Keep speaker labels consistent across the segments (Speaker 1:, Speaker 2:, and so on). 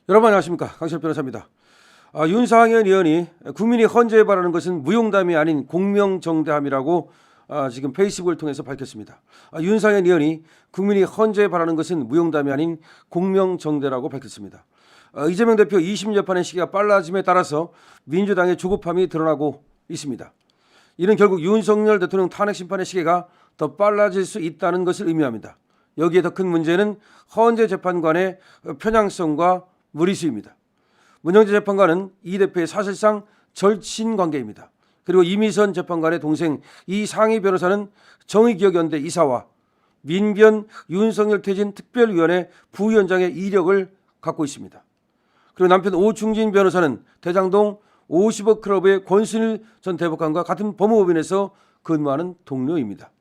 Speaker 1: 여러분 안녕하십니까, 강철 변호사입니다. 윤상현 의원이 국민이 헌재에 바라는 것은 무용담이 아닌 공명정대함이라고 지금 페이스북을 통해서 밝혔습니다. 윤상현 의원이 국민이 헌재에 바라는 것은 무용담이 아닌 공명정대라고 밝혔습니다. 이재명 대표 2심 재판의 시기가 빨라짐에 따라서 민주당의 조급함이 드러나고 있습니다. 이는 결국 윤석열 대통령 탄핵 심판의 시기가 더 빨라질 수 있다는 것을 의미합니다. 여기에 더 큰 문제는 헌재 재판관의 편향성과 무리수입니다. 문영재 재판관은 이 대표의 사실상 절친 관계입니다. 그리고 이미선 재판관의 동생 이상희 변호사는 정의기억연대 이사와 민변 윤석열 퇴진 특별위원회 부위원장의 이력을 갖고 있습니다. 그리고 남편 오충진 변호사는 대장동 50억 클럽의 권순일 전 대법관과 같은 법무법인에서 근무하는 동료입니다.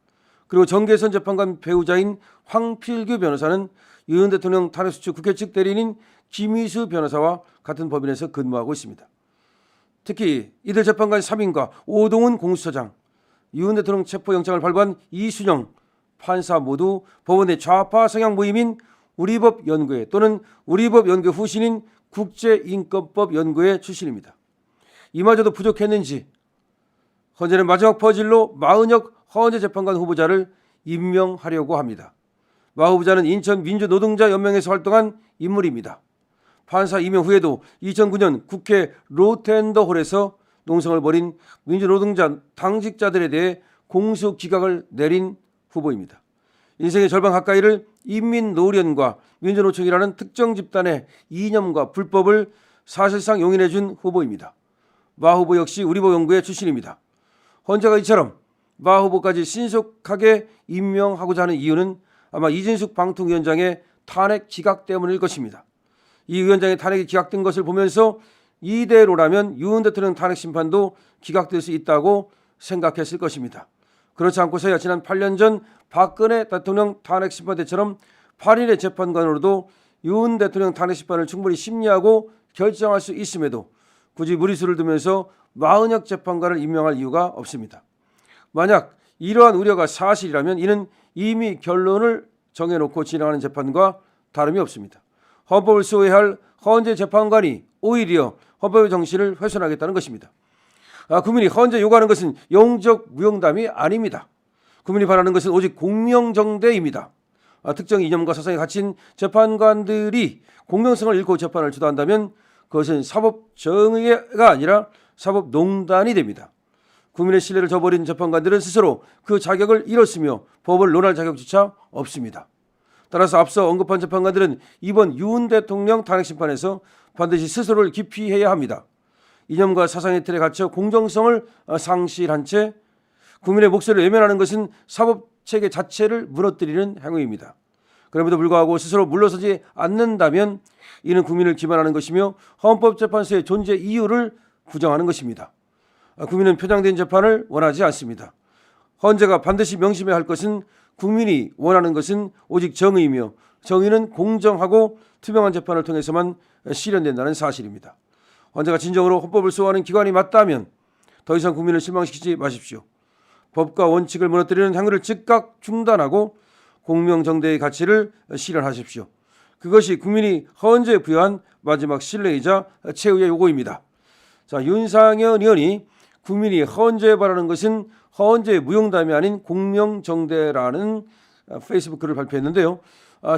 Speaker 1: 그리고 정계선 재판관 배우자인 황필규 변호사는 윤 대통령 탄핵수출 국회 측 대리인인 김희수 변호사와 같은 법인에서 근무하고 있습니다. 특히 이들 재판관 3인과 오동훈 공수처장, 윤 대통령 체포영장을 발부한 이순영 판사 모두 법원의 좌파 성향 모임인 우리법연구회 또는 우리법연구회 후신인 국제인권법연구회 출신입니다. 이마저도 부족했는지 헌재는 마지막 퍼즐로 마은혁 헌재 재판관 후보자를 임명하려고 합니다. 마 후보자는 인천민주노동자연맹에서 활동한 인물입니다. 판사 임명 후에도 2009년 국회 로텐더홀에서 농성을 벌인 민주노동자 당직자들에 대해 공소기각을 내린 후보입니다. 인생의 절반 가까이를 인민노련과 민주노총이라는 특정 집단의 이념과 불법을 사실상 용인해 준 후보입니다. 마 후보 역시 우리법연구회 출신입니다. 헌재가 이처럼 마 후보까지 신속하게 임명하고자 하는 이유는 아마 이진숙 방통위원장의 탄핵 기각 때문일 것입니다. 이 위원장의 탄핵이 기각된 것을 보면서 이대로라면 윤 대통령 탄핵 심판도 기각될 수 있다고 생각했을 것입니다. 그렇지 않고서야 지난 8년 전 박근혜 대통령 탄핵 심판 때처럼 8일의 재판관으로도 윤 대통령 탄핵 심판을 충분히 심리하고 결정할 수 있음에도 굳이 무리수를 두면서 마은혁 재판관을 임명할 이유가 없습니다. 만약 이러한 우려가 사실이라면 이는 이미 결론을 정해놓고 진행하는 재판과 다름이 없습니다. 헌법을 소외할 헌재 재판관이 오히려 헌법의 정신을 훼손하겠다는 것입니다. 국민이 헌재 요구하는 것은 영적 무용담이 아닙니다. 국민이 바라는 것은 오직 공명정대입니다. 특정 이념과 사상에 갇힌 재판관들이 공명성을 잃고 재판을 주도한다면 그것은 사법정의가 아니라 사법농단이 됩니다. 국민의 신뢰를 저버린 재판관들은 스스로 그 자격을 잃었으며 법을 논할 자격조차 없습니다. 따라서 앞서 언급한 재판관들은 이번 윤 대통령 탄핵 심판에서 반드시 스스로를 기피해야 합니다. 이념과 사상의 틀에 갇혀 공정성을 상실한 채 국민의 목소리를 외면하는 것은 사법체계 자체를 무너뜨리는 행위입니다. 그럼에도 불구하고 스스로 물러서지 않는다면 이는 국민을 기만하는 것이며 헌법재판소의 존재 이유를 부정하는 것입니다. 국민은 편향된 재판을 원하지 않습니다. 헌재가 반드시 명심해야 할 것은 국민이 원하는 것은 오직 정의이며 정의는 공정하고 투명한 재판을 통해서만 실현된다는 사실입니다. 헌재가 진정으로 헌법을 소화하는 기관이 맞다면 더 이상 국민을 실망시키지 마십시오. 법과 원칙을 무너뜨리는 행위를 즉각 중단하고 공명정대의 가치를 실현하십시오. 그것이 국민이 헌재에 부여한 마지막 신뢰이자 최후의 요구입니다. 자, 윤상현 의원이 국민이 헌재에 바라는 것은 헌재의 무용담이 아닌 공명정대라는 페이스북 글을 발표했는데요.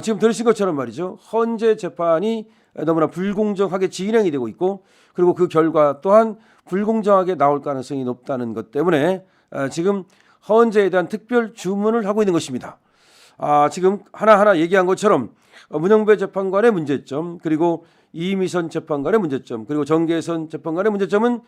Speaker 1: 지금 들으신 것처럼 말이죠. 헌재 재판이 너무나 불공정하게 진행이 되고 있고 그리고 그 결과 또한 불공정하게 나올 가능성이 높다는 것 때문에 지금 헌재에 대한 특별 주문을 하고 있는 것입니다. 지금 하나하나 얘기한 것처럼 문영배 재판관의 문제점 그리고 이미선 재판관의 문제점 그리고 정계선 재판관의 문제점은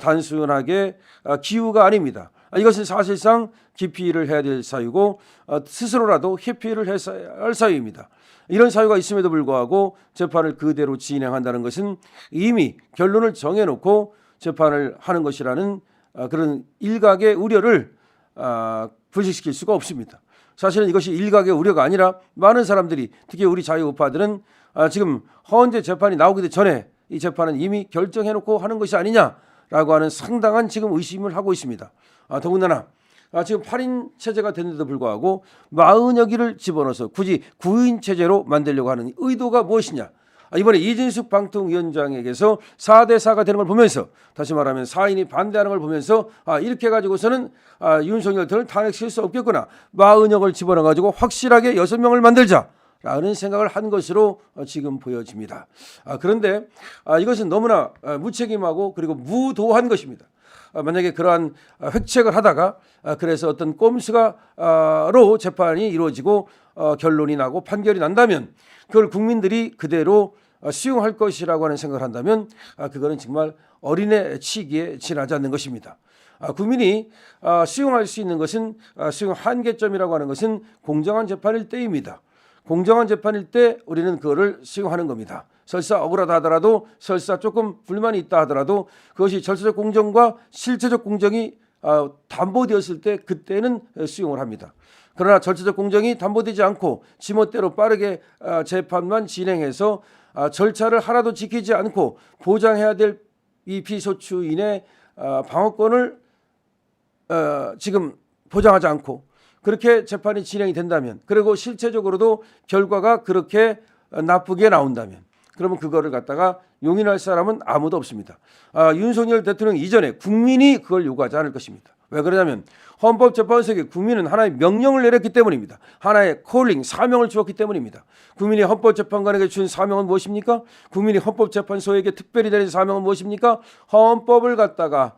Speaker 1: 단순하게 기우가 아닙니다. 이것은 사실상 기피를 해야 될 사유고 스스로라도 회피를 해야 할 사유입니다. 이런 사유가 있음에도 불구하고 재판을 그대로 진행한다는 것은 이미 결론을 정해놓고 재판을 하는 것이라는 그런 일각의 우려를 불식시킬 수가 없습니다. 사실은 이것이 일각의 우려가 아니라 많은 사람들이 특히 우리 자유우파들은 지금 헌재 재판이 나오기 전에 이 재판은 이미 결정해놓고 하는 것이 아니냐라고 하는 상당한 지금 의심을 하고 있습니다. 더군다나 지금 8인 체제가 됐는데도 불구하고 40여기를 집어넣어서 굳이 9인 체제로 만들려고 하는 의도가 무엇이냐. 이번에 이진숙 방통위원장에게서 4대4가 되는 걸 보면서, 다시 말하면 4인이 반대하는 걸 보면서 이렇게 가지고서는 윤석열 대통령을 탄핵시킬 수 없겠구나, 마은혁을 집어넣어 가지고 확실하게 6명을 만들자라는 생각을 한 것으로 지금 보여집니다. 그런데 이것은 너무나 무책임하고 그리고 무도한 것입니다. 만약에 그러한 획책을 하다가 그래서 어떤 꼼수가로 재판이 이루어지고 결론이 나고 판결이 난다면 그걸 국민들이 그대로 수용할 것이라고 하는 생각을 한다면 그거는 정말 어린애 치기에 지나지 않는 것입니다. 국민이 수용할 수 있는 것은 수용 한계점이라고 하는 것은 공정한 재판일 때입니다. 공정한 재판일 때 우리는 그거를 수용하는 겁니다. 설사 억울하다 하더라도, 설사 조금 불만이 있다 하더라도 그것이 절차적 공정과 실체적 공정이 담보되었을 때 그때는 수용을 합니다. 그러나 절차적 공정이 담보되지 않고 지멋대로 빠르게 재판만 진행해서 절차를 하나도 지키지 않고 보장해야 될 이 피소추인의 방어권을 지금 보장하지 않고 그렇게 재판이 진행이 된다면, 그리고 실체적으로도 결과가 그렇게 나쁘게 나온다면, 그러면 그거를 갖다가 용인할 사람은 아무도 없습니다. 윤석열 대통령 이전에 국민이 그걸 요구하지 않을 것입니다. 왜 그러냐면 헌법재판소에게 국민은 하나의 명령을 내렸기 때문입니다. 하나의 콜링, 사명을 주었기 때문입니다. 국민이 헌법재판관에게 준 사명은 무엇입니까? 국민이 헌법재판소에게 특별히 내린 사명은 무엇입니까? 헌법을 갖다가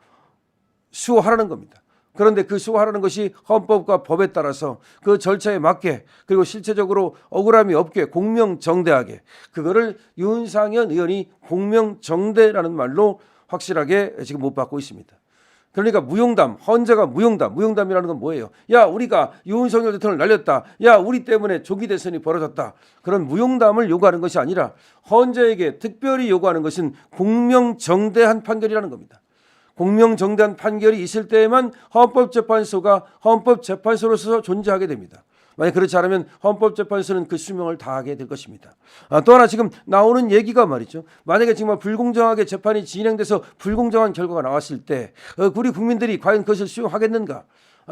Speaker 1: 수호하라는 겁니다. 그런데 그 수호하라는 것이 헌법과 법에 따라서 그 절차에 맞게, 그리고 실체적으로 억울함이 없게 공명정대하게, 그거를 윤상현 의원이 공명정대라는 말로 확실하게 지금 못 받고 있습니다. 그러니까 무용담, 헌재가 무용담이라는 건 뭐예요? 야, 우리가 윤석열 대통령을 날렸다. 야, 우리 때문에 조기 대선이 벌어졌다. 그런 무용담을 요구하는 것이 아니라 헌재에게 특별히 요구하는 것은 공명정대한 판결이라는 겁니다. 공명정대한 판결이 있을 때에만 헌법재판소가 헌법재판소로서 존재하게 됩니다. 만약 그렇지 않으면 헌법재판소는 그 수명을 다하게 될 것입니다. 또 하나 지금 나오는 얘기가 말이죠. 만약에 정말 불공정하게 재판이 진행돼서 불공정한 결과가 나왔을 때 우리 국민들이 과연 그것을 수용하겠는가?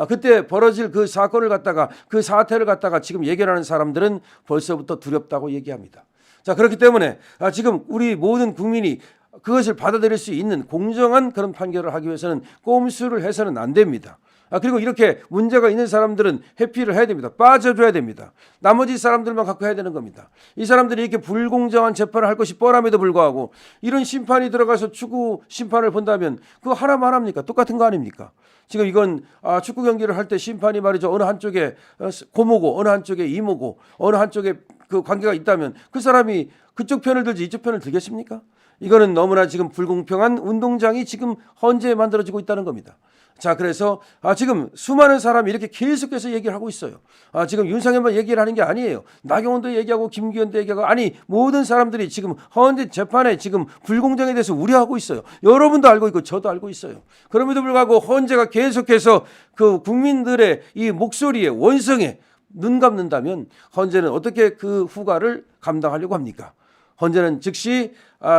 Speaker 1: 그때 벌어질 그 사건을 갖다가, 그 사태를 갖다가 지금 예견하는 사람들은 벌써부터 두렵다고 얘기합니다. 자, 그렇기 때문에 지금 우리 모든 국민이 그것을 받아들일 수 있는 공정한 그런 판결을 하기 위해서는 꼼수를 해서는 안 됩니다. 그리고 이렇게 문제가 있는 사람들은 회피를 해야 됩니다. 빠져줘야 됩니다. 나머지 사람들만 갖고 해야 되는 겁니다. 이 사람들이 이렇게 불공정한 재판을 할 것이 뻔함에도 불구하고 이런 심판이 들어가서 축구 심판을 본다면 그거 하나만 합니까? 똑같은 거 아닙니까? 지금 이건 축구 경기를 할 때 심판이 말이죠. 어느 한쪽에 고모고 어느 한쪽에 이모고 어느 한쪽에 그 관계가 있다면 그 사람이 그쪽 편을 들지 이쪽 편을 들겠습니까? 이거는 너무나 지금 불공평한 운동장이 지금 헌재에 만들어지고 있다는 겁니다. 자, 그래서 지금 수많은 사람이 이렇게 계속해서 얘기를 하고 있어요. 지금 윤상현만 얘기를 하는 게 아니에요. 나경원도 얘기하고 김기현도 얘기하고, 아니 모든 사람들이 지금 헌재 재판에 지금 불공정에 대해서 우려하고 있어요. 여러분도 알고 있고 저도 알고 있어요. 그럼에도 불구하고 헌재가 계속해서 그 국민들의 이 목소리에, 원성에 눈 감는다면 헌재는 어떻게 그 후과를 감당하려고 합니까? 헌재는 즉시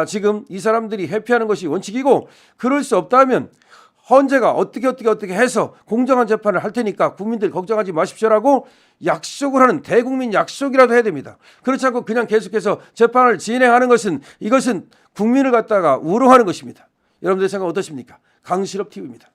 Speaker 1: 지금 이 사람들이 회피하는 것이 원칙이고, 그럴 수 없다면 헌재가 어떻게 해서 공정한 재판을 할 테니까 국민들 걱정하지 마십시오라고 약속을 하는, 대국민 약속이라도 해야 됩니다. 그렇지 않고 그냥 계속해서 재판을 진행하는 것은, 이것은 국민을 갖다가 우롱하는 것입니다. 여러분들 생각 어떠십니까? 강실업 TV입니다.